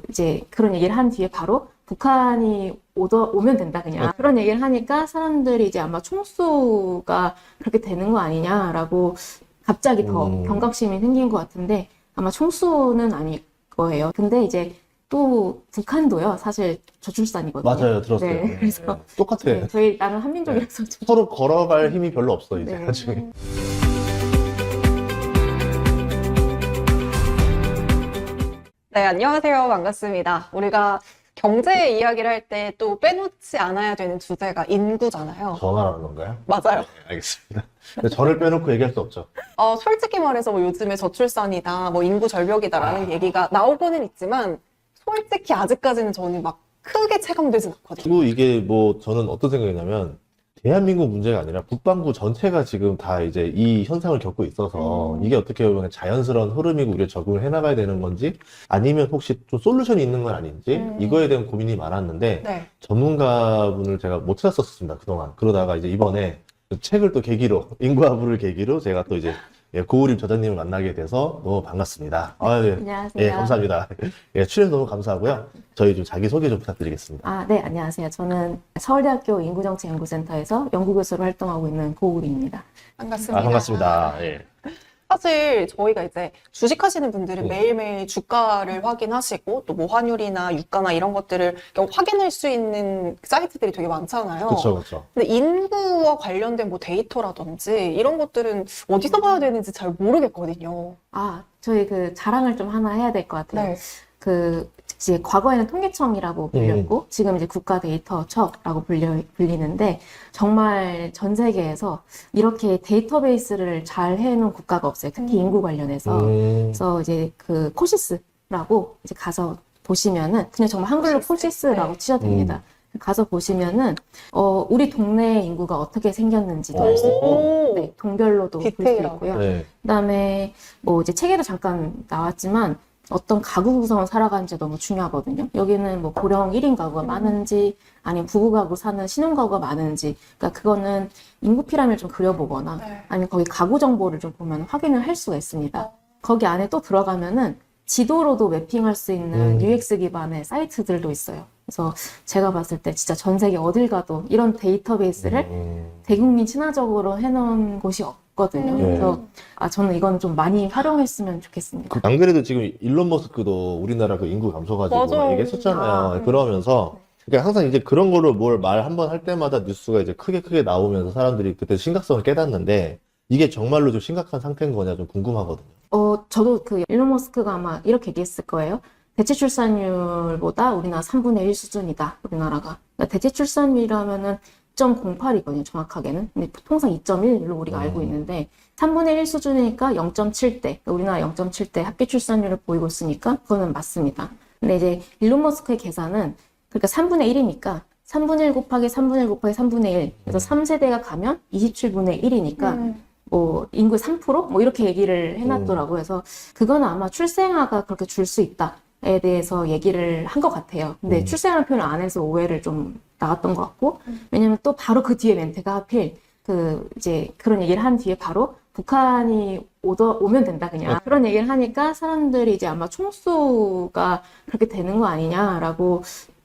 이제 그런 얘기를 한 뒤에 바로 북한이 오면 된다 그냥 그런 얘기를 하니까 사람들이 이제 아마 총수가 그렇게 되는 거 아니냐라고 갑자기 더 경각심이 생긴 것 같은데 아마 총수는 아닐 거예요. 근데 이제 또 북한도요 사실 저출산이거든요. 맞아요, 들었어요. 네, 그래서 똑같아. 네, 저희 나는 한민족이라서 좀 서로 걸어갈 힘이 별로 없어, 이제. 네. 나중에. 네, 안녕하세요. 반갑습니다. 우리가 경제 이야기를 할 때 또 빼놓지 않아야 되는 주제가 인구잖아요. 저 말하는 건가요? 맞아요. 네, 알겠습니다. 근데 저를 빼놓고 얘기할 수 없죠. 솔직히 말해서 뭐 요즘에 저출산이다, 뭐 인구 절벽이다라는 얘기가 나오고는 있지만 솔직히 아직까지는 저는 막 크게 체감되진 않거든요. 그리고 이게 뭐 저는 어떤 생각이냐면 대한민국 문제가 아니라 북반구 전체가 지금 다 이제 이 현상을 겪고 있어서 이게 어떻게 보면 자연스러운 흐름이고 우리가 적응을 해나가야 되는 건지 아니면 혹시 좀 솔루션이 있는 건 아닌지 이거에 대한 고민이 많았는데 네. 전문가분을 제가 못 찾았었습니다, 그동안. 그러다가 이제 이번에 책을 또 계기로, 인구화부를 계기로 제가 또 이제 고우림 저자님을 만나게 돼서 너무 반갑습니다. 예. 안녕하세요. 예, 감사합니다. 예, 출연 너무 감사하고요. 저희 좀 자기소개 좀 부탁드리겠습니다. 네, 안녕하세요. 저는 서울대학교 인구정책연구센터에서 연구교수로 활동하고 있는 고우림입니다. 반갑습니다. 반갑습니다. 예. 사실 저희가 이제 주식하시는 분들은 매일매일 주가를 확인하시고 또 뭐 환율이나 유가나 이런 것들을 확인할 수 있는 사이트들이 되게 많잖아요. 그렇죠, 그렇죠. 근데 인구와 관련된 뭐 데이터라든지 이런 것들은 어디서 봐야 되는지 잘 모르겠거든요. 저희 자랑을 좀 하나 해야 될 것 같아요. 네. 이제 과거에는 통계청이라고 불렸고 지금 이제 국가데이터처라고 불리는데 정말 전 세계에서 이렇게 데이터베이스를 잘 해놓은 국가가 없어요. 특히 인구 관련해서. 그래서 이제 코시스라고 이제 가서 보시면은 그냥 정말 한글로 코시스라고 치셔도 됩니다. 가서 보시면은 우리 동네 인구가 어떻게 생겼는지도 알 수 있고, 네, 동별로도 볼 수 디테일하게. 있고요. 네. 그다음에 뭐 이제 책에도 잠깐 나왔지만 어떤 가구 구성을 살아가는지 너무 중요하거든요. 여기는 뭐 고령 1인 가구가 많은지 아니면 부부 가구 사는 신혼 가구가 많은지, 그러니까 그거는 인구 피라미드를 좀 그려보거나 아니면 거기 가구 정보를 좀 보면 확인을 할 수가 있습니다. 거기 안에 또 들어가면은 지도로도 매핑할 수 있는 UX 기반의 사이트들도 있어요. 그래서 제가 봤을 때 진짜 전 세계 어딜 가도 이런 데이터베이스를 대국민 친화적으로 해놓은 곳이 없거든요. 그래서 저는 이건 좀 많이 활용했으면 좋겠습니다. 안 그래도 지금 일론 머스크도 우리나라 그 인구 감소 가지고 맞아요. 얘기했었잖아요. 그러면서 그러니까 항상 이제 그런 거를 뭘 말 한 번 할 때마다 뉴스가 이제 크게 나오면서 사람들이 그때 심각성을 깨닫는데 이게 정말로 좀 심각한 상태인 거냐 좀 궁금하거든요. 저도 일론 머스크가 아마 이렇게 얘기했을 거예요. 대체 출산율보다 우리나라 3분의 1 수준이다, 우리나라가. 그러니까 대체 출산율이라면은 2.08이거든요, 정확하게는. 근데 통상 2.1로 우리가 알고 있는데, 3분의 1 수준이니까 0.7대, 우리나라 0.7대 합계 출산율을 보이고 있으니까, 그거는 맞습니다. 근데 이제 일론 머스크의 계산은, 그러니까 3분의 1이니까, 3분의 1 곱하기 3분의 1 곱하기 3분의 1. 그래서 3세대가 가면 27분의 1이니까, 뭐, 인구의 3%? 뭐, 이렇게 얘기를 해놨더라고요. 그래서, 그건 아마 출생아가 그렇게 줄 수 있다에 대해서 얘기를 한 것 같아요. 근데 출생아 표현을 안 해서 오해를 좀 나왔던 것 같고, 왜냐면 또 바로 그 뒤에 멘트가 하필, 이제 그런 얘기를 한 뒤에 바로 북한이 오면 된다, 그냥. 그런 얘기를 하니까 사람들이 이제 아마 총수가 그렇게 되는 거 아니냐라고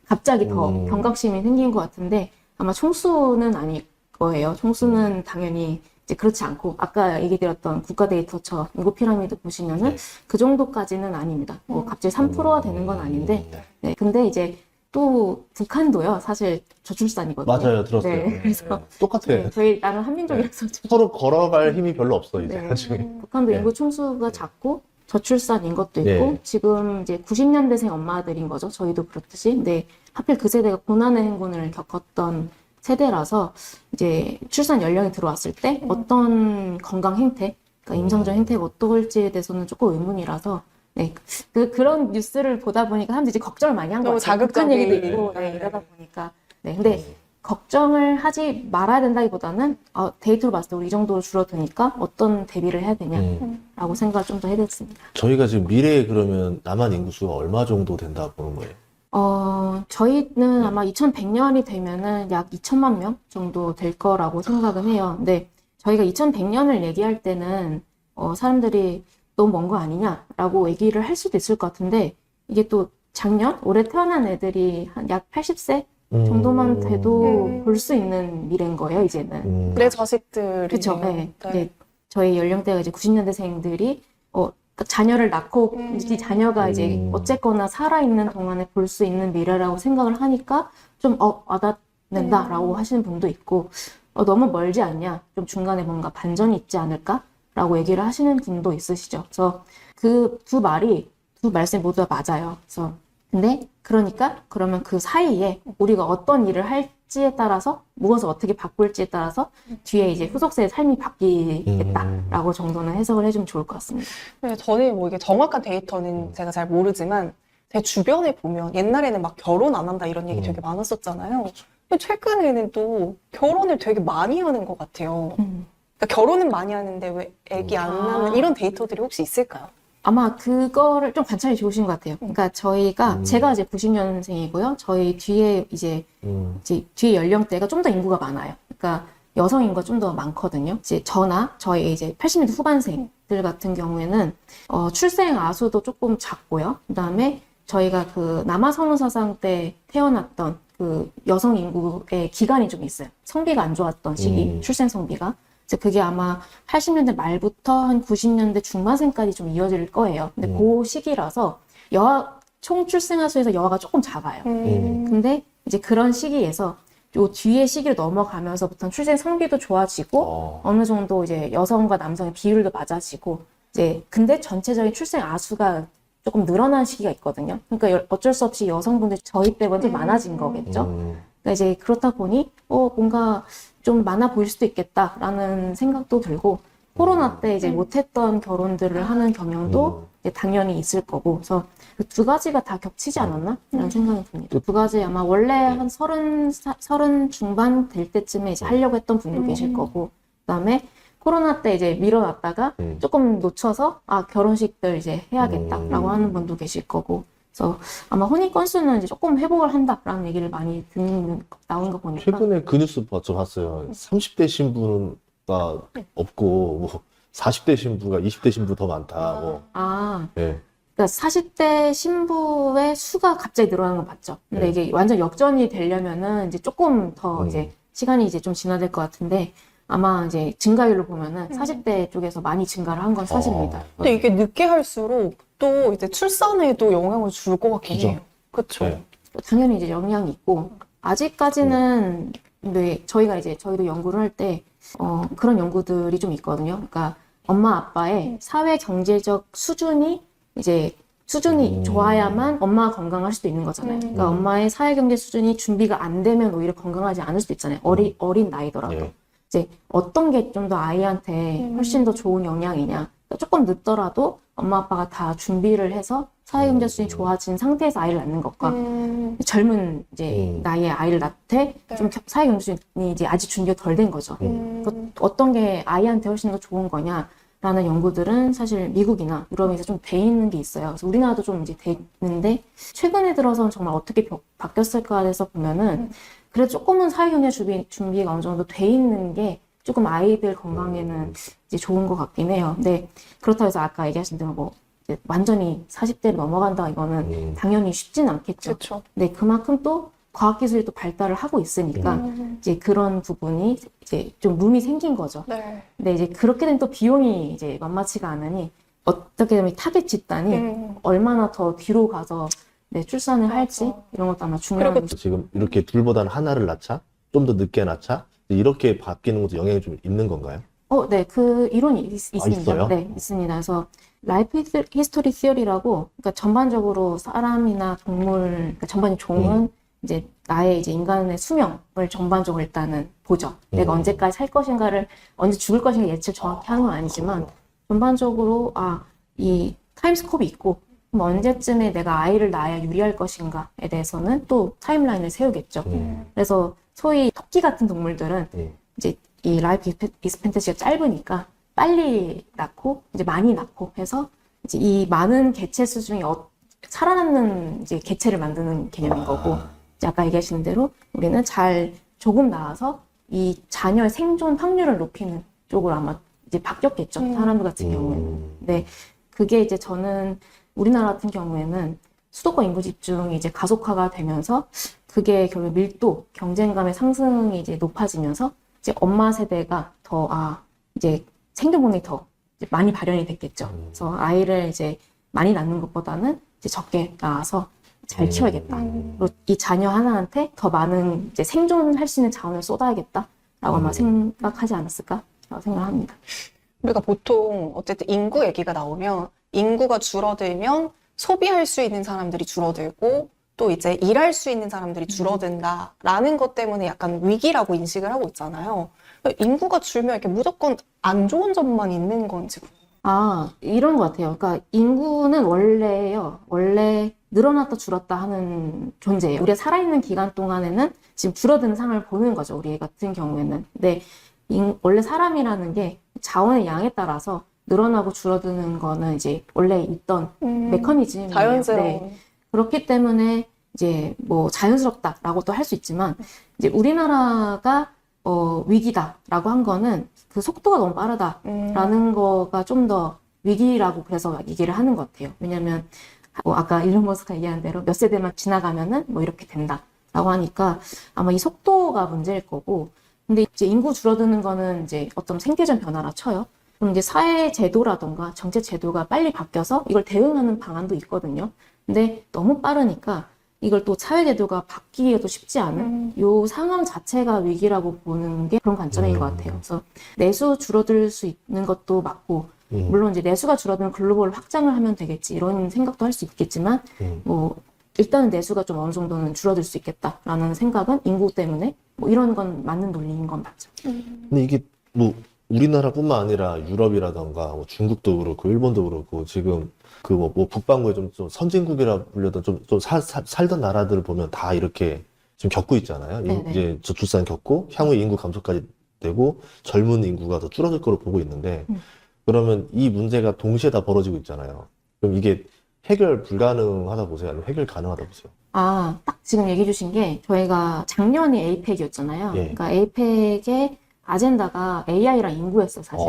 갑자기 더 경각심이 생긴 것 같은데, 아마 총수는 아닐 거예요. 총수는 당연히 이제 그렇지 않고 아까 얘기 드렸던 국가데이터처 인구 피라미드 보시면은 그 정도까지는 아닙니다. 뭐 갑자기 3%가 되는 건 아닌데, 네. 근데 이제 또 북한도요 사실 저출산이거든요. 맞아요, 들었어요. 네, 그래서 똑같아. 저희 나는 한민족이라서 좀 서로 걸어갈 힘이 별로 없어, 이제. 네. 나중에. 북한도 네. 인구 총수가 작고 저출산인 것도 있고 네. 지금 이제 90년대생 엄마들인 거죠. 저희도 그렇듯이. 근데 하필 그 세대가 고난의 행군을 겪었던 세대라서 이제 출산 연령이 들어왔을 때 어떤 건강 행태, 그러니까 임상적 행태가 어떨지에 대해서는 조금 의문이라서 네, 그런 뉴스를 보다 보니까 사람들이 이제 걱정을 많이 한 것 너무 같아요. 북한 자극적인. 얘기도 있고 이러다 보니까 근데 걱정을 하지 말아야 된다기보다는 데이터로 봤을 때 우리 이 정도로 줄어드니까 어떤 대비를 해야 되냐라고 생각을 좀 더 해댔습니다. 저희가 지금 미래에 그러면 남한 인구수가 얼마 정도 된다 보는 거예요? 저희는 아마 2100년이 되면은 약 2천만 명 정도 될 거라고 생각은 해요. 근데 저희가 2100년을 얘기할 때는 사람들이 너무 먼 거 아니냐라고 얘기를 할 수도 있을 것 같은데 이게 또 작년 올해 태어난 애들이 한 약 80세 정도만 돼도 볼 수 있는 미래인 거예요, 이제는. 내 자식들이. 그렇죠. 네. 네. 이제 저희 연령대가 이제 90년대생들이 딱 자녀를 낳고 이 자녀가 이제 어쨌거나 살아있는 동안에 볼 수 있는 미래라고 생각을 하니까 좀 와닿는다라고 하시는 분도 있고 너무 멀지 않냐? 좀 중간에 뭔가 반전이 있지 않을까라고 얘기를 하시는 분도 있으시죠. 그래서 그 두 말씀 모두 다 맞아요. 그래서 근데 그러면 그 사이에 우리가 어떤 일을 할지에 따라서 무엇을 어떻게 바꿀지에 따라서 뒤에 이제 후속세의 삶이 바뀌겠다라고 정도는 해석을 해주면 좋을 것 같습니다. 네, 저는 뭐 이게 정확한 데이터는 제가 잘 모르지만 제 주변에 보면 옛날에는 막 결혼 안 한다 이런 얘기 되게 많았었잖아요. 근데 최근에는 또 결혼을 되게 많이 하는 것 같아요. 그러니까 결혼은 많이 하는데 왜 애기 안 낳는 이런 데이터들이 혹시 있을까요? 아마 그거를 좀 관찰이 좋으신 것 같아요. 그러니까 제가 이제 90년생이고요. 저희 뒤에 이제 뒤에 연령대가 좀 더 인구가 많아요. 그러니까 여성 인구가 좀 더 많거든요. 이제 저나 저희 이제 80년대 후반생들 같은 경우에는 출생 아수도 조금 작고요. 그다음에 저희가 그 남아선언사상 때 태어났던 그 여성 인구의 기간이 좀 있어요. 성비가 안 좋았던 시기, 출생 성비가. 이제 그게 아마 80년대 말부터 한 90년대 중반생까지 좀 이어질 거예요. 근데 그 시기라서 총 출생아수에서 여아가 조금 작아요. 근데 이제 그런 시기에서 요 뒤에 시기를 넘어가면서부터는 출생 성비도 좋아지고 어느 정도 이제 여성과 남성의 비율도 맞아지고 이제 근데 전체적인 출생 아수가 조금 늘어난 시기가 있거든요. 그러니까 어쩔 수 없이 여성분들 저희 때보다 좀 많아진 거겠죠. 그러니까 이제 그렇다 보니 뭔가 좀 많아 보일 수도 있겠다라는 생각도 들고 코로나 때 이제 못했던 결혼들을 하는 경향도 이제 당연히 있을 거고 그래서 그 두 가지가 다 겹치지 않았나? 라는 생각이 듭니다. 두 가지 아마 원래 한 30 중반 될 때쯤에 이제 하려고 했던 분도 계실 거고 그다음에 코로나 때 이제 밀어놨다가 조금 놓쳐서 결혼식들 이제 해야겠다라고 하는 분도 계실 거고 그래서 아마 혼인 건수는 이제 조금 회복을 한다라는 얘기를 많이 나오는 거 보니까 최근에 그 뉴스 봤어요. 30대 신부가 없고 뭐 40대 신부가 20대 신부 더 많다. 네. 그러니까 40대 신부의 수가 갑자기 늘어나는 거 봤죠. 근데 이게 완전 역전이 되려면은 이제 조금 더 이제 시간이 이제 좀 지나야 것 같은데 아마 이제 증가율로 보면은 40대 쪽에서 많이 증가를 한 건 사실입니다. 근데 이게 늦게 할수록 또 이제 출산에도 영향을 줄 것 같긴 해요. 그렇죠. 네. 당연히 이제 영향이 있고 아직까지는 근데 저희도 연구를 할 때 그런 연구들이 좀 있거든요. 그러니까 엄마 아빠의 사회 경제적 수준이 좋아야만 엄마가 건강할 수도 있는 거잖아요. 그러니까 엄마의 사회 경제 수준이 준비가 안 되면 오히려 건강하지 않을 수도 있잖아요. 어린 나이더라도. 이제 어떤 게 좀 더 아이한테 훨씬 더 좋은 영향이냐. 조금 늦더라도 엄마 아빠가 다 준비를 해서 사회 경제 수준이 좋아진 상태에서 아이를 낳는 것과 젊은 이제 나이에 아이를 낳되 좀 사회 경제 수준이 이제 아직 준비가 덜 된 거죠. 어떤 게 아이한테 훨씬 더 좋은 거냐라는 연구들은 사실 미국이나 유럽에서 좀 돼 있는 게 있어요. 그래서 우리나라도 좀 이제 돼 있는데 최근에 들어서는 정말 어떻게 바뀌었을까에 대해서 보면은 그래도 조금은 사회 경제 준비가 어느 정도 돼 있는 게 조금 아이들 건강에는 이제 좋은 것 같긴 해요. 근데 그렇다고 해서 아까 얘기하신 대로 뭐 이제 완전히 40대를 넘어간다 이거는 당연히 쉽진 않겠죠. 그렇죠. 근데 그만큼 또 과학기술이 또 발달을 하고 있으니까 이제 그런 부분이 이제 좀 룸이 생긴 거죠. 네. 근데 이제 그렇게 되면 또 비용이 이제 만만치가 않으니 어떻게 되면 타겟 집단이 얼마나 더 뒤로 가서 출산을 할지 이런 것도 아마 중요한 지금 이렇게 둘보다는 하나를 낳자? 좀 더 늦게 낳자? 이렇게 바뀌는 것도 영향이 좀 있는 건가요? 네, 그 이론이 있습니다. 있어요? 네, 있습니다. 그래서 라이프 히스토리 시어리라고, 그러니까 전반적으로 사람이나 동물, 그러니까 전반적인 종은 이제 나의 이제 인간의 수명을 전반적으로 일단은 보죠. 내가 언제까지 살 것인가를 언제 죽을 것인가 예측 정확히 하는 건 아니지만 전반적으로 이 타임스코프이 있고 그럼 언제쯤에 내가 아이를 낳아야 유리할 것인가에 대해서는 또 타임라인을 세우겠죠. 그래서 소위 토끼 같은 동물들은 이제 이 라이프 익스펜턴시가 짧으니까 빨리 낳고 이제 많이 낳고 해서 이제 이 많은 개체 수 중에 살아남는 이제 개체를 만드는 개념인 거고 이제 아까 얘기하신 대로 우리는 조금 낳아서 이 자녀의 생존 확률을 높이는 쪽으로 아마 이제 바뀌었겠죠. 사람들 같은 경우에는. 근데 그게 이제 저는 우리나라 같은 경우에는 수도권 인구 집중이 이제 가속화가 되면서 그게 결국 밀도, 경쟁감의 상승이 이제 높아지면서 이제 엄마 세대가 더, 이제 생존권이 더 이제 많이 발현이 됐겠죠. 그래서 아이를 이제 많이 낳는 것보다는 이제 적게 낳아서 잘 키워야겠다. 그리고 이 자녀 하나한테 더 많은 이제 생존할 수 있는 자원을 쏟아야겠다라고 아마 생각하지 않았을까라고 생각합니다. 우리가 보통 어쨌든 인구 얘기가 나오면 인구가 줄어들면 소비할 수 있는 사람들이 줄어들고 또 이제 일할 수 있는 사람들이 줄어든다라는 것 때문에 약간 위기라고 인식을 하고 있잖아요. 인구가 줄면 이렇게 무조건 안 좋은 점만 있는 건지. 이런 것 같아요. 그러니까 인구는 원래 늘어났다 줄었다 하는 존재예요. 우리가 살아있는 기간 동안에는 지금 줄어드는 상황을 보는 거죠. 우리 같은 경우에는. 근데 원래 사람이라는 게 자원의 양에 따라서 늘어나고 줄어드는 거는 이제 원래 있던 메커니즘이에요. 자연스러운. 네. 그렇기 때문에 이제 뭐 자연스럽다라고 또 할 수 있지만 이제 우리나라가 위기다라고 한 거는 그 속도가 너무 빠르다라는 거가 좀 더 위기라고 그래서 얘기를 하는 것 같아요. 왜냐면 아까 일론 머스크가 얘기한 대로 몇 세대만 지나가면은 뭐 이렇게 된다라고 하니까 아마 이 속도가 문제일 거고, 근데 이제 인구 줄어드는 거는 이제 어떤 생태적 변화라 쳐요. 그럼 이제 사회 제도라던가 정책 제도가 빨리 바뀌어서 이걸 대응하는 방안도 있거든요. 근데 너무 빠르니까 이걸 또 사회 제도가 바뀌기도 쉽지 않은 요 상황 자체가 위기라고 보는 게 그런 관점인 것 같아요. 그래서 내수 줄어들 수 있는 것도 맞고, 물론 이제 내수가 줄어들면 글로벌 확장을 하면 되겠지 이런 생각도 할 수 있겠지만 뭐 일단은 내수가 좀 어느 정도는 줄어들 수 있겠다라는 생각은 인구 때문에 뭐 이런 건 맞는 논리인 건 맞죠. 근데 이게 뭐 우리나라뿐만 아니라 유럽이라던가 뭐 중국도 그렇고 일본도 그렇고 지금 그 뭐 북반구에 좀 선진국이라 불려던 좀 살던 나라들을 보면 다 이렇게 지금 겪고 있잖아요. 네네. 이제 저출산 겪고 향후에 인구 감소까지 되고 젊은 인구가 더 줄어들 거로 보고 있는데, 그러면 이 문제가 동시에 다 벌어지고 있잖아요. 그럼 이게 해결 불가능하다 보세요? 아니면 해결 가능하다 보세요? 딱 지금 얘기해 주신 게 저희가 작년이 에이펙이었잖아요. 예. 그러니까 에이펙의 아젠다가 AI랑 인구였어요, 사실.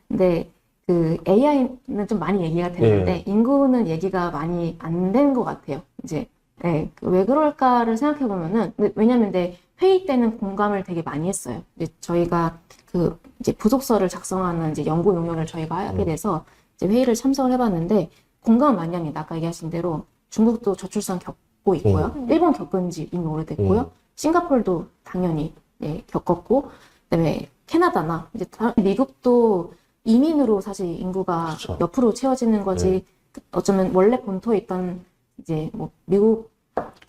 근데 그 AI는 좀 많이 얘기가 되는데 인구는 얘기가 많이 안 되는 것 같아요. 이제 왜 그럴까를 생각해 보면은, 왜냐면 근데 회의 때는 공감을 되게 많이 했어요. 이제 저희가 그 이제 부속서를 작성하는 이제 연구 용역을 저희가 하게 돼서 이제 회의를 참석을 해봤는데 공감을 많이 합니다. 아까 얘기하신 대로 중국도 저출산 겪고 있고요. 일본 겪은 지 이미 오래됐고요. 싱가포르도 당연히 겪었고, 그다음에 캐나다나 이제 미국도 이민으로 사실 인구가 그렇죠. 옆으로 채워지는 거지. 어쩌면 원래 본토에 있던 이제 뭐 미국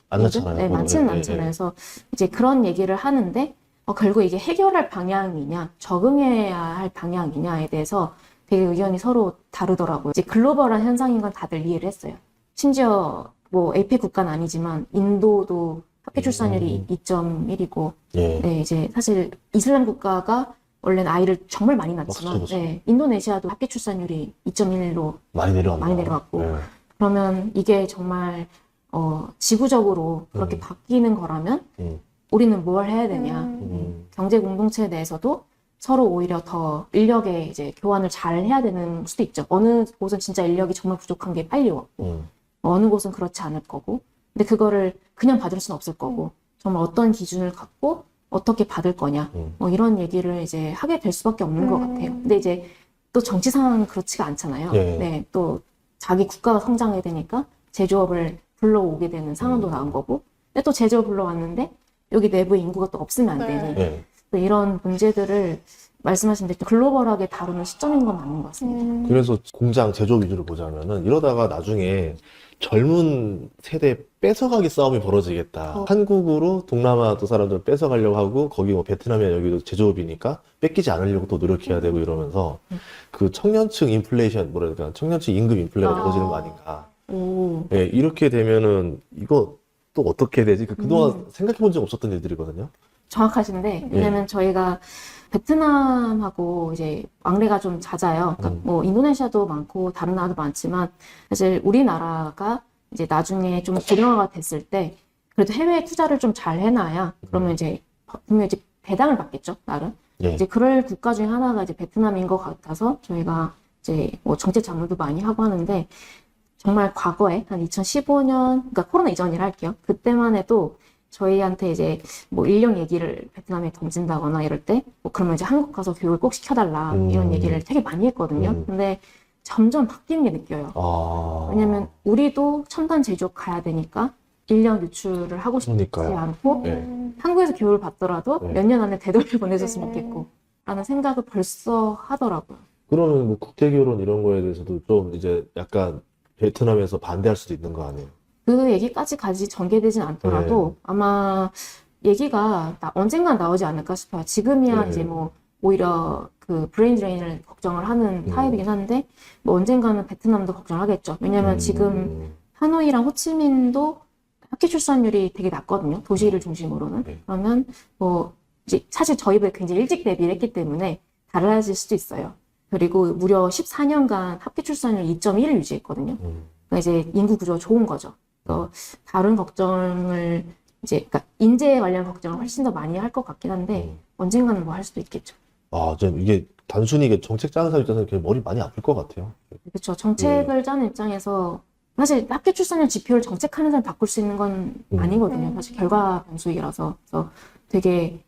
안 낳잖아요. 네, 많지는 않잖아요. 그래서 이제 그런 얘기를 하는데 결국 이게 해결할 방향이냐, 적응해야 할 방향이냐에 대해서 되게 의견이 서로 다르더라고요. 이제 글로벌한 현상인 건 다들 이해를 했어요. 심지어 뭐 에이펙 국가는 아니지만 인도도 합계 출산율이 2.1이고, 네, 이제 사실 이슬람 국가가 원래는 아이를 정말 많이 낳지만, 그쵸. 네, 인도네시아도 합계 출산율이 2.1로 많이 내려갔고, 그러면 이게 정말 지구적으로 그렇게 바뀌는 거라면 우리는 뭘 해야 되냐? 경제 공동체 내에서도 서로 오히려 더 인력의 이제 교환을 잘 해야 되는 수도 있죠. 어느 곳은 진짜 인력이 정말 부족한 게 빨리 왔고, 어느 곳은 그렇지 않을 거고, 근데 그거를 그냥 받을 수는 없을 거고, 정말 어떤 기준을 갖고 어떻게 받을 거냐, 뭐 이런 얘기를 이제 하게 될 수밖에 없는 것 같아요. 근데 이제 또 정치 상황은 그렇지가 않잖아요. 네, 또 자기 국가가 성장해야 되니까 제조업을 불러오게 되는 상황도 나온 거고, 근데 또 제조업 불러왔는데 여기 내부에 인구가 또 없으면 안 되니, 또 이런 문제들을 말씀하신 대로 글로벌하게 다루는 시점인 건 맞는 것 같습니다. 그래서 공장 제조 위주로 보자면은 이러다가 나중에 젊은 세대 뺏어가기 싸움이 벌어지겠다. 한국으로 동남아 또 사람들 뺏어가려고 하고, 거기 뭐 베트남이나 여기도 제조업이니까 뺏기지 않으려고 또 노력해야 되고 이러면서 그 청년층 인플레이션, 뭐랄까, 청년층 임금 인플레가 벌어지는 거 아닌가. 예, 이렇게 되면은 이거 또 어떻게 해야 되지? 그동안 생각해 본 적 없었던 일들이거든요. 정확하신데, 왜냐면 저희가 베트남하고 이제 왕래가 좀 잦아요. 그러니까 뭐 인도네시아도 많고 다른 나라도 많지만 사실 우리나라가 이제 나중에 좀 고령화가 됐을 때 그래도 해외 투자를 좀 잘 해놔야 그러면 이제 분명 이제 배당을 받겠죠, 나름. 이제 그럴 국가 중에 하나가 이제 베트남인 것 같아서 저희가 이제 뭐 정책 자문도 많이 하고 하는데, 정말 과거에 한 2015년, 그러니까 코로나 이전이라 할게요. 그때만 해도 저희한테 이제 뭐 인력 얘기를 베트남에 던진다거나 이럴 때, 뭐 그러면 이제 한국 가서 교육을 꼭 시켜달라 이런 얘기를 되게 많이 했거든요. 근데 점점 바뀌는 게 느껴요. 아, 왜냐면 우리도 첨단 제조업 가야 되니까 인력 유출을 하고 싶지 그러니까요. 않고 네. 한국에서 교육을 받더라도 네. 몇 년 안에 되돌려 보내줬으면 좋겠고 라는 생각을 벌써 하더라고요. 그러면 뭐 국제 결혼 이런 거에 대해서도 좀 이제 약간 베트남에서 반대할 수도 있는 거 아니에요? 그 얘기까지 가지 전개되진 않더라도 아마 얘기가 언젠간 나오지 않을까 싶어요. 지금이야 네. 이제 뭐 오히려 그 브레인 드레인을 걱정을 하는 타입이긴 한데 뭐 언젠가는 베트남도 걱정하겠죠. 왜냐면 지금 하노이랑 호치민도 학교 출산율이 되게 낮거든요. 도시를 중심으로는. 네. 그러면 뭐 이제 사실 저희보다 굉장히 일찍 데뷔를 했기 때문에 달라질 수도 있어요. 그리고 무려 14년간 합계 출산율 2.1을 유지했거든요. 그러니까 이제 인구 구조가 좋은 거죠. 그래서 다른 걱정을 이제 그러니까 인재 관련 걱정을 훨씬 더 많이 할 것 같긴 한데 언젠가는 뭐 할 수도 있겠죠. 아, 좀 이게 단순히 이게 정책 짜는 사람 입장에서 그냥 머리 많이 아플 것 같아요. 그렇죠. 정책을 짜는 입장에서 사실 합계 출산율 지표를 정책하는 사람 바꿀 수 있는 건 아니거든요. 사실 결과 변수이라서 그래서 되게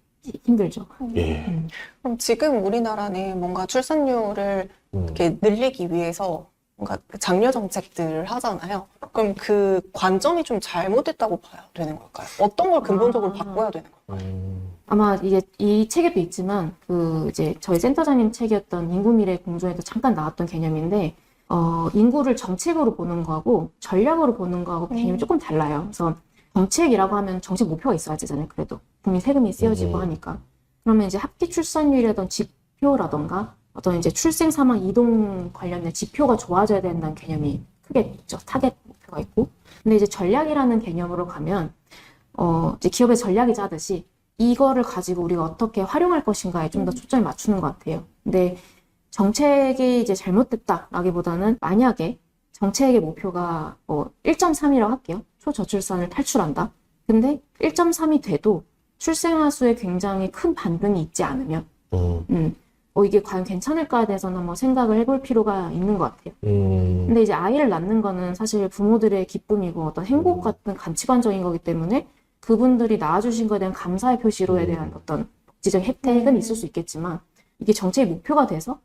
힘들죠. 예. 그럼 지금 우리나라는 뭔가 출산율을 이렇게 늘리기 위해서 뭔가 그 장려 정책들을 하잖아요. 그럼 그 관점이 좀 잘못됐다고 봐야 되는 걸까요? 어떤 걸 근본적으로 바꿔야 되는 걸까요? 아마 이게 이 책에도 있지만 그 이제 저희 센터장님 책이었던 인구 미래 공존에도 잠깐 나왔던 개념인데 인구를 정책으로 보는 거하고 전략으로 보는 거하고 개념이 조금 달라요. 그래서 정책이라고 하면 정책 목표가 있어야 되잖아요. 그래도 국민 세금이 쓰여지고 하니까. 그러면 이제 합계 출산율이라던 지표라던가 어떤 이제 출생 사망 이동 관련된 지표가 좋아져야 된다는 개념이 크게 있죠. 타겟 목표가 있고. 근데 이제 전략이라는 개념으로 가면 이제 기업의 전략이 짜듯이 이거를 가지고 우리가 어떻게 활용할 것인가에 좀 더 초점을 맞추는 것 같아요. 근데 정책이 이제 잘못됐다라기보다는 만약에 정책의 목표가 1.3이라고 할게요. 초저출산을 탈출한다. 근데 1.3이 돼도 출생아 수에 굉장히 큰 반등이 있지 않으면 이게 과연 괜찮을까에 대해서는 한번 생각을 해볼 필요가 있는 것 같아요. 근데 이제 아이를 낳는 거는 사실 부모들의 기쁨이고 어떤 행복 같은 가치관적인 거기 때문에 그분들이 낳아주신 거에 대한 감사의 표시로에 대한 어떤 복지적 혜택은 있을 수 있겠지만 이게 정책의 목표가 돼서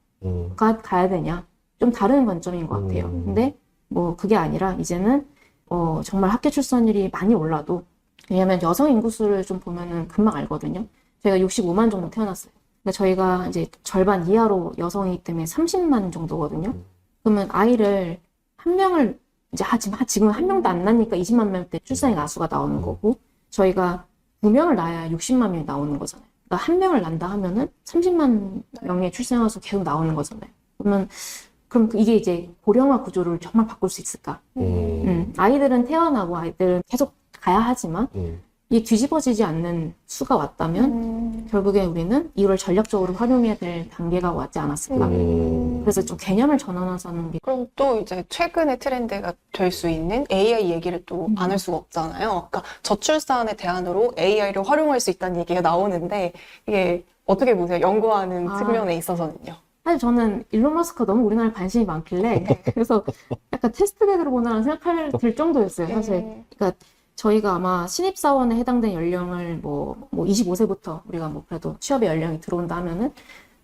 가야 되냐 좀 다른 관점인 것 같아요. 근데 뭐 그게 아니라 이제는 정말 합계 출산율이 많이 올라도 왜냐면 여성 인구수를 좀 보면은 금방 알거든요. 저희가 65만 정도 태어났어요. 근데 저희가 이제 절반 이하로 여성이기 때문에 30만 정도거든요. 그러면 아이를 한 명을 이제 지금 한 명도 안 낳으니까 20만 명대 출산의 나수가 나오는 거고 저희가 2명을 낳아야 60만 명이 나오는 거잖아요. 그러니까 한 명을 낳는다 하면은 30만 명의 출생아 수 계속 나오는 거잖아요. 그럼 이게 이제 고령화 구조를 정말 바꿀 수 있을까? 아이들은 태어나고 아이들은 계속 가야 하지만 이게 뒤집어지지 않는 수가 왔다면 결국에 우리는 이걸 전략적으로 활용해야 될 단계가 왔지 않았을까? 그래서 좀 개념을 전환하자는 게 그럼 또 이제 최근의 트렌드가 될 수 있는 AI 얘기를 또 안 할 수가 없잖아요. 그러니까 저출산의 대안으로 AI를 활용할 수 있다는 얘기가 나오는데 이게 어떻게 보세요? 연구하는 측면에 있어서는요. 사실 저는 일론 머스크가 너무 우리나라에 관심이 많길래 그래서 약간 테스트베드로 보나라는 생각할 들 정도였어요. 사실 그러니까 저희가 아마 신입사원에 해당된 연령을 뭐 25세부터 우리가 뭐 그래도 취업의 연령이 들어온다 하면은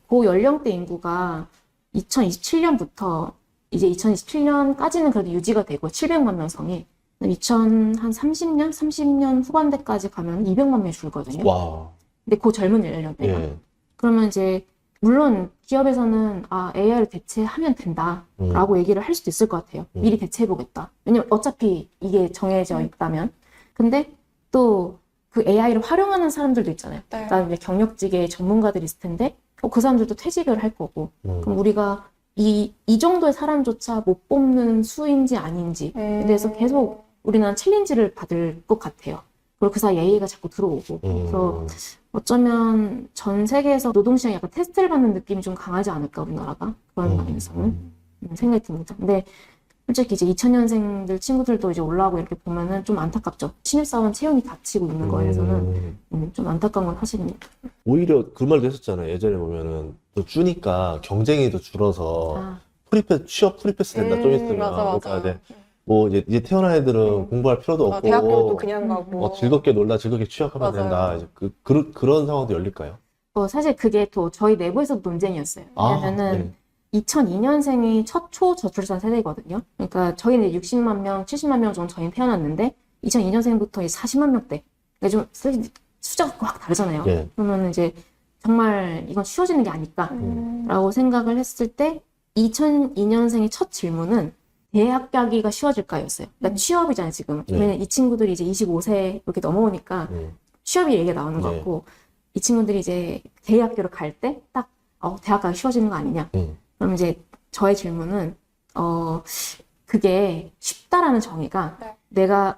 그 연령대 인구가 2027년부터 이제 2027년까지는 그래도 유지가 되고 700만 명 성이 30년 후반대까지 가면 200만 명이 줄거든요. 와. 근데 그 젊은 연령대가. 예. 그러면 이제 물론 기업에서는 AI를 대체하면 된다라고 얘기를 할 수도 있을 것 같아요. 미리 대체해보겠다. 왜냐면 어차피 이게 정해져 있다면. 근데 또 그 AI를 활용하는 사람들도 있잖아요. 네. 그다음에 경력직의 전문가들이 있을 텐데 그 사람들도 퇴직을 할 거고. 그럼 우리가 이 정도의 사람조차 못 뽑는 수인지 아닌지에 대해서 계속 우리는 챌린지를 받을 것 같아요. 그리고 그 사이 AI가 자꾸 들어오고. 그래서 어쩌면 전 세계에서 노동시장이 약간 테스트를 받는 느낌이 좀 강하지 않을까, 우리나라가. 그런 면에서는. 생각이 듭니다. 근데 솔직히 이제 2000년생들 친구들도 이제 올라오고 이렇게 보면은 좀 안타깝죠. 신입사원 채용이 닫히고 있는 거에서는 좀 안타까운 건 사실입니다. 오히려 그 말도 했었잖아요. 예전에 보면은 더 주니까 경쟁이 더 줄어서 취업 프리패스 된다 좀 있으면. 맞아. 그러니까 이제 뭐 이제 태어난 애들은 공부할 필요도 없고 대학교도 그냥 가고. 즐겁게 놀다 즐겁게 취업하면 맞아요. 된다. 이제 그런 상황도 열릴까요? 사실 그게 또 저희 내부에서도 논쟁이었어요. 왜냐면은 네. 2002년생이 첫 초저출산 세대거든요. 그러니까 저희는 60만 명, 70만 명 정도 저희는 태어났는데 2002년생부터 40만 명대. 그러니까 좀 사실 숫자가 확 다르잖아요. 예. 그러면 이제 정말 이건 쉬워지는 게 아닐까라고 생각을 했을 때 2002년생의 첫 질문은 대학 가기가 쉬워질까였어요. 그러니까 취업이잖아요, 지금. 네. 왜냐면 이 친구들이 이제 25세 이렇게 넘어오니까 취업이 얘기가 나오는 것 네. 같고 이 친구들이 이제 대학교를 갈 때 딱 대학 가기 쉬워지는 거 아니냐. 그럼 이제 저의 질문은 그게 쉽다라는 정의가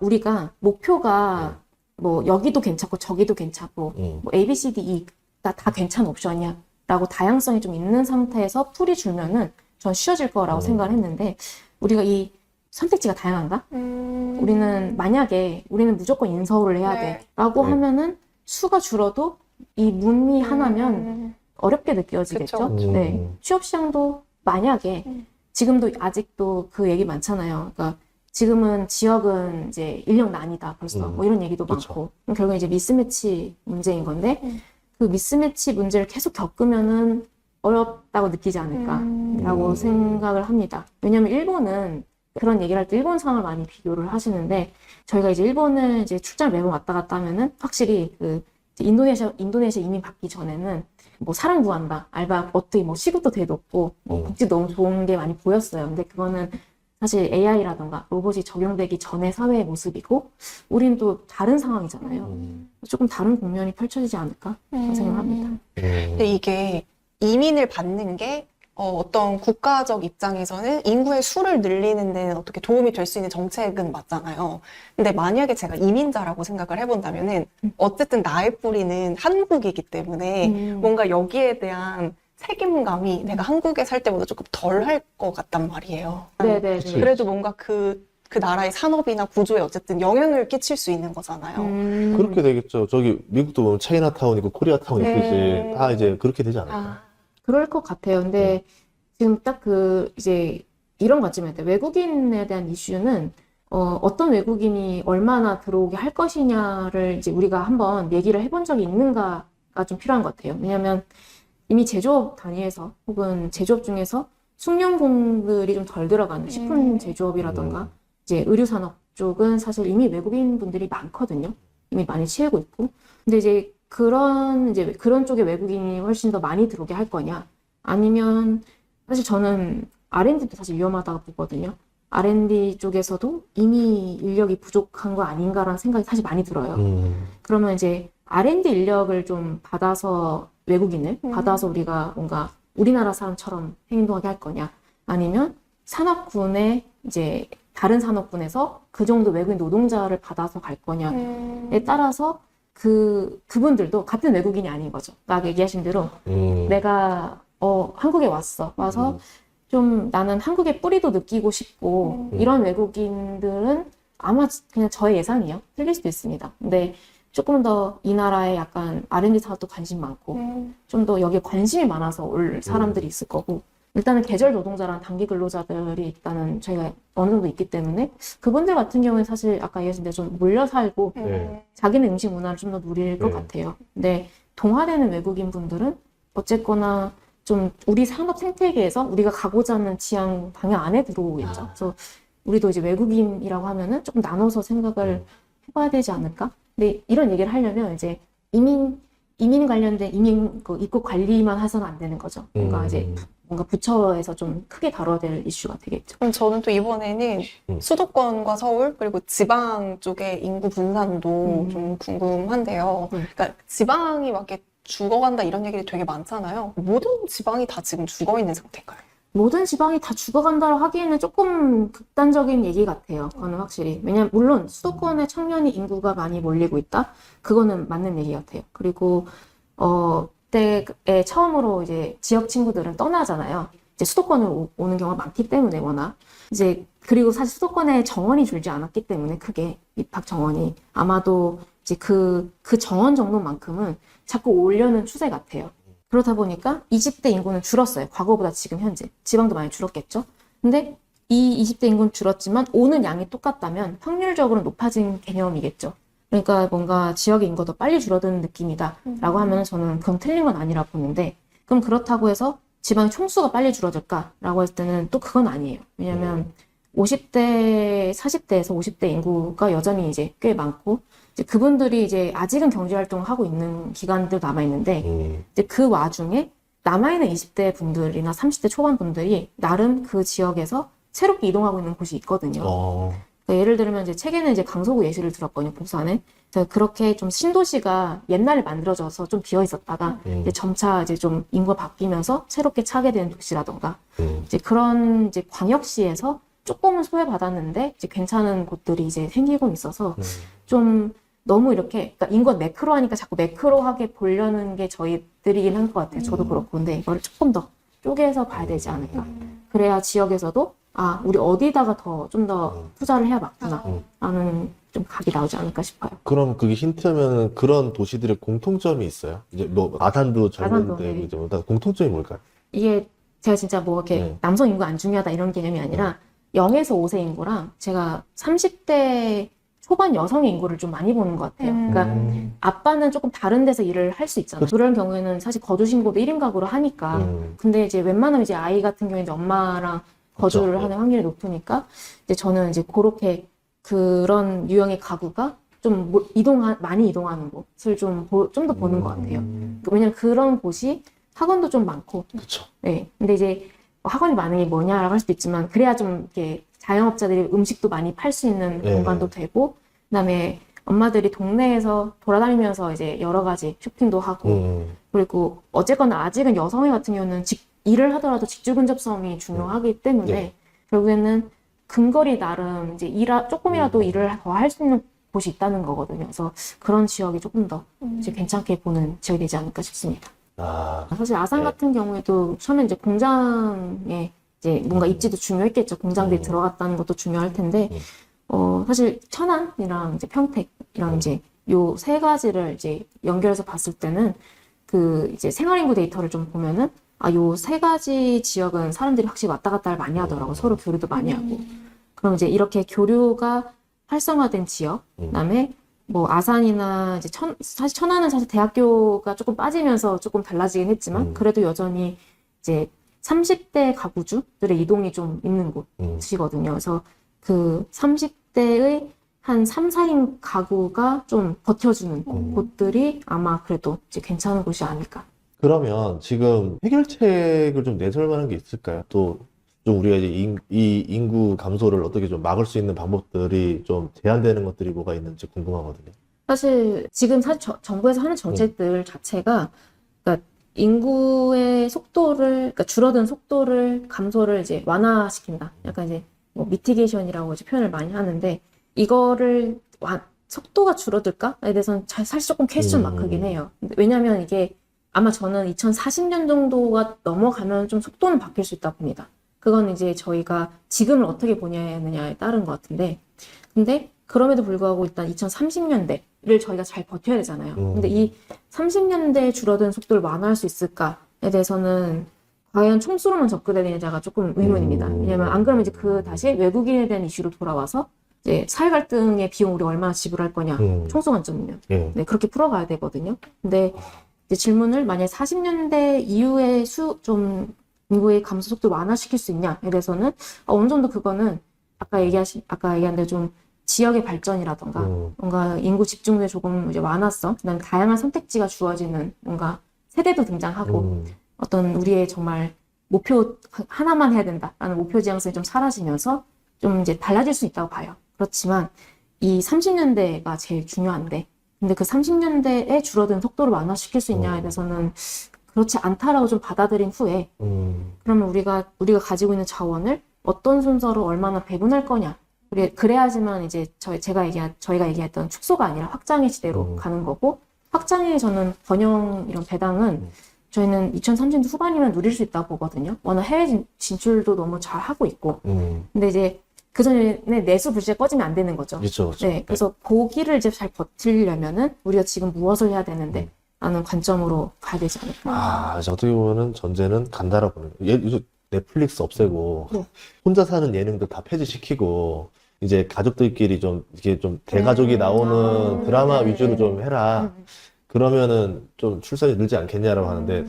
우리가 목표가 뭐 여기도 괜찮고 저기도 괜찮고 뭐 A, B, C, D, E 다 괜찮은 옵션이야 라고 다양성이 좀 있는 상태에서 풀이 줄면은 전 쉬워질 거라고 생각을 했는데 우리가 이 선택지가 다양한가? 우리는 만약에 우리는 무조건 인서울을 해야 돼 라고 하면은 수가 줄어도 이 문이 하나면 어렵게 느껴지겠죠? 그쵸. 네. 취업 시장도 만약에 지금도 아직도 그 얘기 많잖아요. 그러니까 지금은 지역은 이제 인력 난이다 벌써 뭐 이런 얘기도 그쵸. 많고 그럼 결국엔 이제 미스매치 문제인 건데 그 미스매치 문제를 계속 겪으면은 어렵다고 느끼지 않을까라고 생각을 합니다. 왜냐하면 일본은 그런 얘기를 할 때 일본 상황을 많이 비교를 하시는데 저희가 이제 일본을 이제 출장을 매번 왔다 갔다 하면은 확실히 그 이제 인도네시아 이민 받기 전에는 뭐 사람 구한다, 알바 어떻게 뭐 시급도 되게 높고 뭐 복지도 너무 좋은 게 많이 보였어요. 근데 그거는 사실 AI라던가 로봇이 적용되기 전의 사회의 모습이고 우리는 또 다른 상황이잖아요. 조금 다른 국면이 펼쳐지지 않을까 생각합니다. 근데 이게 이민을 받는 게 어떤 국가적 입장에서는 인구의 수를 늘리는 데는 어떻게 도움이 될 수 있는 정책은 맞잖아요. 근데 만약에 제가 이민자라고 생각을 해본다면은 어쨌든 나의 뿌리는 한국이기 때문에 뭔가 여기에 대한 책임감이 내가 한국에 살 때보다 조금 덜 할 것 같단 말이에요. 네네. 그래도 뭔가 그 나라의 산업이나 구조에 어쨌든 영향을 끼칠 수 있는 거잖아요. 그렇게 되겠죠. 저기 미국도 보면 차이나타운 있고 코리아타운 있듯이 다 이제 그렇게 되지 않을까요? 그럴 것 같아요. 근데 지금 딱 이제 이런 관점이에요. 외국인에 대한 이슈는 어떤 외국인이 얼마나 들어오게 할 것이냐를 이제 우리가 한번 얘기를 해본 적이 있는가가 좀 필요한 것 같아요. 왜냐하면 이미 제조업 단위에서 혹은 제조업 중에서 숙련공들이 좀 덜 들어가는 식품 제조업이라던가 이제 의류산업 쪽은 사실 이미 외국인 분들이 많거든요. 이미 많이 채우고 있고. 근데 이제 그런 쪽의 외국인이 훨씬 더 많이 들어오게 할 거냐? 아니면 사실 저는 R&D도 사실 위험하다고 보거든요. R&D 쪽에서도 이미 인력이 부족한 거 아닌가라는 생각이 사실 많이 들어요. 그러면 이제 R&D 인력을 좀 받아서 외국인을 받아서 우리가 뭔가 우리나라 사람처럼 행동하게 할 거냐? 아니면 산업군에 이제 다른 산업군에서 그 정도 외국인 노동자를 받아서 갈 거냐에 따라서 그분들도 같은 외국인이 아닌 거죠. 아까 얘기하신 대로 내가 한국에 와서 좀 나는 한국의 뿌리도 느끼고 싶고 이런 외국인들은 아마 그냥 저의 예상이요. 틀릴 수도 있습니다. 근데 조금 더 이 나라에 약간 R&D 사업도 관심 많고 좀 더 여기에 관심이 많아서 올 사람들이 있을 거고 일단은 계절 노동자랑 단기 근로자들이 일단은 저희가 어느 정도 있기 때문에 그분들 같은 경우는 사실 아까 얘기하신 대로 좀 몰려 살고 자기네 음식 문화를 좀 더 누릴 것 같아요. 근데 동화되는 외국인 분들은 어쨌거나 좀 우리 산업 생태계에서 우리가 가고자 하는 지향 방향 안에 들어오겠죠. 그래서 우리도 이제 외국인이라고 하면은 조금 나눠서 생각을 해봐야 되지 않을까? 근데 이런 얘기를 하려면 이제 이민 관련된 입국 관리만 해서는 안 되는 거죠. 뭔가 이제 뭔가 부처에서 좀 크게 다뤄야 될 이슈가 되겠죠. 그럼 저는 또 이번에는 수도권과 서울 그리고 지방 쪽의 인구 분산도 좀 궁금한데요. 그러니까 지방이 막 이렇게 죽어간다 이런 얘기들이 되게 많잖아요. 모든 지방이 다 지금 죽어있는 상태인가요? 모든 지방이 다 죽어간다고 하기에는 조금 극단적인 얘기 같아요. 그거는 확실히. 왜냐면 물론 수도권에 청년이 인구가 많이 몰리고 있다? 그거는 맞는 얘기 같아요. 그리고 그때에 처음으로 이제 지역 친구들은 떠나잖아요. 이제 수도권으로 오는 경우가 많기 때문에 워낙. 이제 그리고 사실 수도권에 정원이 줄지 않았기 때문에 크게 입학 정원이 아마도 이제 그 정원 정도만큼은 자꾸 오려는 추세 같아요. 그러다 보니까 20대 인구는 줄었어요. 과거보다 지금 현재. 지방도 많이 줄었겠죠. 근데 이 20대 인구는 줄었지만 오는 양이 똑같다면 확률적으로 높아진 개념이겠죠. 그러니까 뭔가 지역의 인구가 더 빨리 줄어드는 느낌이다라고 하면 저는 그건 틀린 건 아니라 보는데, 그럼 그렇다고 해서 지방 총수가 빨리 줄어들까라고 했을 때는 또 그건 아니에요. 왜냐면 50대, 40대에서 50대 인구가 여전히 이제 꽤 많고, 이제 그분들이 이제 아직은 경제 활동을 하고 있는 기간도 남아있는데, 이제 그 와중에 남아있는 20대 분들이나 30대 초반 분들이 나름 그 지역에서 새롭게 이동하고 있는 곳이 있거든요. 그러니까 예를 들면 이제 책에는 이제 강서구 예시를 들었거든요, 부산에. 그래서 그렇게 좀 신도시가 옛날에 만들어져서 좀 비어 있었다가 이제 점차 이제 좀 인구가 바뀌면서 새롭게 차게 된 도시라던가, 이제 그런 이제 광역시에서 조금은 소외받았는데 이제 괜찮은 곳들이 이제 생기고 있어서 좀 너무 이렇게, 그러니까 인구가 매크로하니까 자꾸 매크로하게 보려는 게 저희들이긴 한 것 같아요. 저도 그렇고. 근데 이거를 조금 더 쪼개서 봐야 되지 않을까. 그래야 지역에서도 아, 우리 어디다가 좀 더 투자를 해야 맞구나 라는 좀 각이 나오지 않을까 싶어요. 그럼 그게 힌트면 그런 도시들의 공통점이 있어요? 이제 뭐 아산도 아산도, 젊은데 네. 이제 공통점이 뭘까요? 이게 제가 진짜 뭐 이렇게 네. 남성 인구 안 중요하다 이런 개념이 아니라 0에서 5세 인구랑 제가 30대 초반 여성의 인구를 좀 많이 보는 것 같아요. 그러니까 아빠는 조금 다른 데서 일을 할 수 있잖아요. 그런 경우에는 사실 거주 신고도 1인 가구로 하니까. 근데 이제 웬만하면 이제 아이 같은 경우에 이제 엄마랑 거주를 그렇죠. 하는 확률이 높으니까 이제 저는 이제 그렇게 그런 유형의 가구가 좀 많이 이동하는 곳을 좀 더 보는 것 같아요. 왜냐면 그런 곳이 학원도 좀 많고. 그렇죠. 네. 근데 이제 학원이 많은 게 뭐냐라고 할 수도 있지만, 그래야 좀 이렇게 자영업자들이 음식도 많이 팔 수 있는 네. 공간도 되고, 그다음에 엄마들이 동네에서 돌아다니면서 이제 여러 가지 쇼핑도 하고, 그리고 어쨌거나 아직은 여성의 같은 경우는 일을 하더라도 직주 근접성이 중요하기 때문에 네. 결국에는 근거리 나름 이제 조금이라도 일을 더 할 수 있는 곳이 있다는 거거든요. 그래서 그런 지역이 조금 더 이제 괜찮게 보는 지역이 되지 않을까 싶습니다. 아, 사실 아산 네. 같은 경우에도 처음에 이제 공장에 이제 뭔가 입지도 중요했겠죠. 공장들이 들어갔다는 것도 중요할 텐데, 사실 천안이랑 이제 평택이랑 이제 요 세 가지를 이제 연결해서 봤을 때는 그 이제 생활인구 데이터를 좀 보면은 아, 요 세 가지 지역은 사람들이 확실히 왔다 갔다를 많이 하더라고. 서로 교류도 많이 하고. 그럼 이제 이렇게 교류가 활성화된 지역, 그다음에 뭐 아산이나 이제 사실 천안은 사실 대학교가 조금 빠지면서 조금 달라지긴 했지만 그래도 여전히 이제 30대 가구주들의 이동이 좀 있는 곳이거든요. 그래서 그 30대의 한 3, 4인 가구가 좀 버텨주는 곳들이 아마 그래도 이제 괜찮은 곳이 아닐까. 그러면 지금 해결책을 좀 내설 만한 게 있을까요? 또 좀 우리가 이제 이 인구 감소를 어떻게 좀 막을 수 있는 방법들이 좀 제한되는 것들이 뭐가 있는지 궁금하거든요. 사실 지금 정부에서 하는 정책들 자체가 그러니까 인구의 속도를, 그러니까 줄어든 속도를 감소를 이제 완화시킨다. 약간 이제 뭐 미티게이션이라고 이제 표현을 많이 하는데, 이거를 속도가 줄어들까에 대해서는 사실 조금 퀘스천 마크긴 해요. 왜냐면 이게 아마 저는 2040년 정도가 넘어가면 좀 속도는 바뀔 수 있다 봅니다. 그건 이제 저희가 지금을 어떻게 보냐에 따른 것 같은데, 근데 그럼에도 불구하고 일단 2030년대를 저희가 잘 버텨야 되잖아요. 근데 이 30년대에 줄어든 속도를 완화할 수 있을까에 대해서는 과연 총수로만 접근해야 되냐가 조금 의문입니다. 왜냐면 안 그러면 이제 다시 외국인에 대한 이슈로 돌아와서 이제 사회 갈등의 비용 우리 얼마나 지불할 거냐, 총수 관점이면. 예. 네, 그렇게 풀어가야 되거든요. 근데 이제 질문을 만약에 40년대 이후에 좀 인구의 감소 속도를 완화시킬 수 있냐에 대해서는 어느 정도 그거는 아까 얘기한 대로 좀 지역의 발전이라던가 뭔가 인구 집중도에 조금 이제 완화성, 그다음에 다양한 선택지가 주어지는 뭔가 세대도 등장하고 어떤 우리의 정말 목표 하나만 해야 된다라는 목표 지향성이 좀 사라지면서 좀 이제 달라질 수 있다고 봐요. 그렇지만 이 30년대가 제일 중요한데, 근데 그 30년대에 줄어든 속도를 완화시킬 수 있냐에 대해서는 그렇지 않다라고 좀 받아들인 후에 그러면 우리가 가지고 있는 자원을 어떤 순서로 얼마나 배분할 거냐. 그래야지만 이제 저희가 얘기했던 축소가 아니라 확장의 시대로 가는 거고, 확장의 저는 번영 이런 배당은 저희는 2030년 후반이면 누릴 수 있다고 보거든요. 워낙 해외 진출도 너무 잘 하고 있고. 근데 이제 그 전에 내수 불씨가 꺼지면 안 되는 거죠. 그렇죠. 네, 그래서 거기를 이제 잘 버티려면은 우리가 지금 무엇을 해야 되는데 라는 관점으로 가야 되지 않을까. 아, 이제 어떻게 보면은 전제는 간다라고 보는 거예요. 넷플릭스 없애고 네. 혼자 사는 예능도 다 폐지시키고 이제 가족들끼리 좀 이게 좀 대가족이 나오는 드라마 네. 위주로 좀 해라. 그러면은 좀 출산이 늘지 않겠냐라고 하는데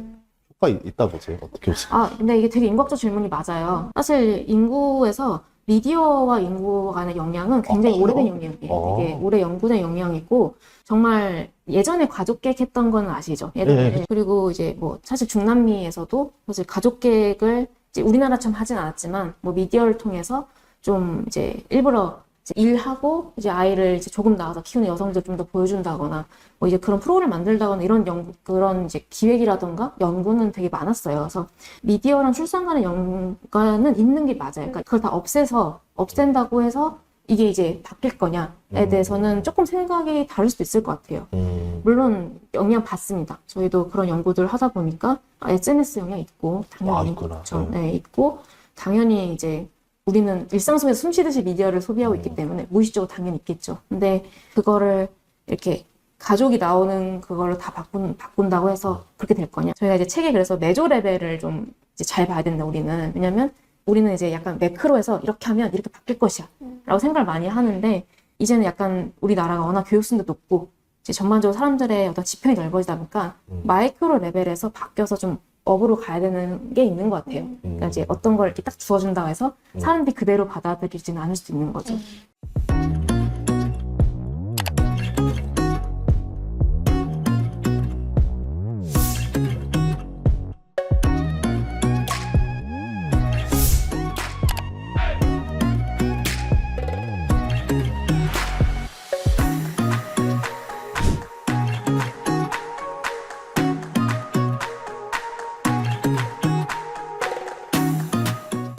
효과 있다 보세요. 어떻게 보세요? 근데 이게 되게 인과적 질문이 맞아요. 사실 인구에서 미디어와 인구 간의 영향은 굉장히 오래된 영향이에요. 되게 오래 연구된 영향이고, 정말 예전에 가족계획 했던 건 아시죠? 예전에. 네. 그리고 이제 뭐, 사실 중남미에서도 사실 가족계획을 이제 우리나라처럼 하진 않았지만, 뭐 미디어를 통해서 좀 이제 일부러 이제 일하고 이제 아이를 이제 조금 나와서 키우는 여성들 좀 더 보여준다거나 뭐 이제 그런 프로를 만들다거나 이런 그런 이제 기획이라던가 연구는 되게 많았어요. 그래서 미디어랑 출산 간의 연관은 있는 게 맞아요. 그러니까 그걸 다 없앤다고 해서 이게 이제 바뀔 거냐에 대해서는 조금 생각이 다를 수도 있을 것 같아요. 물론 영향 받습니다. 저희도 그런 연구들 하다 보니까 SNS 영향 있고 당연히 있구나. 그렇죠. 네, 있고 당연히 이제 우리는 일상 속에서 숨 쉬듯이 미디어를 소비하고 있기 때문에 무의식적으로 당연히 있겠죠. 근데 그거를 이렇게 가족이 나오는 그거를 다 바꾼다고 해서 그렇게 될 거냐? 저희가 이제 책에 그래서 매조 레벨을 좀 이제 잘 봐야 된다, 우리는. 왜냐면 우리는 이제 약간 매크로에서 이렇게 하면 이렇게 바뀔 것이야 라고 생각을 많이 하는데, 이제는 약간 우리나라가 워낙 교육수준도 높고 이제 전반적으로 사람들의 어떤 지평이 넓어지다 보니까 마이크로 레벨에서 바뀌어서 좀 업으로 가야 되는 게 있는 것 같아요. 그러니까 이제 어떤 걸 이렇게 딱 주어준다고 해서 사람들이 그대로 받아들이지는 않을 수도 있는 거죠.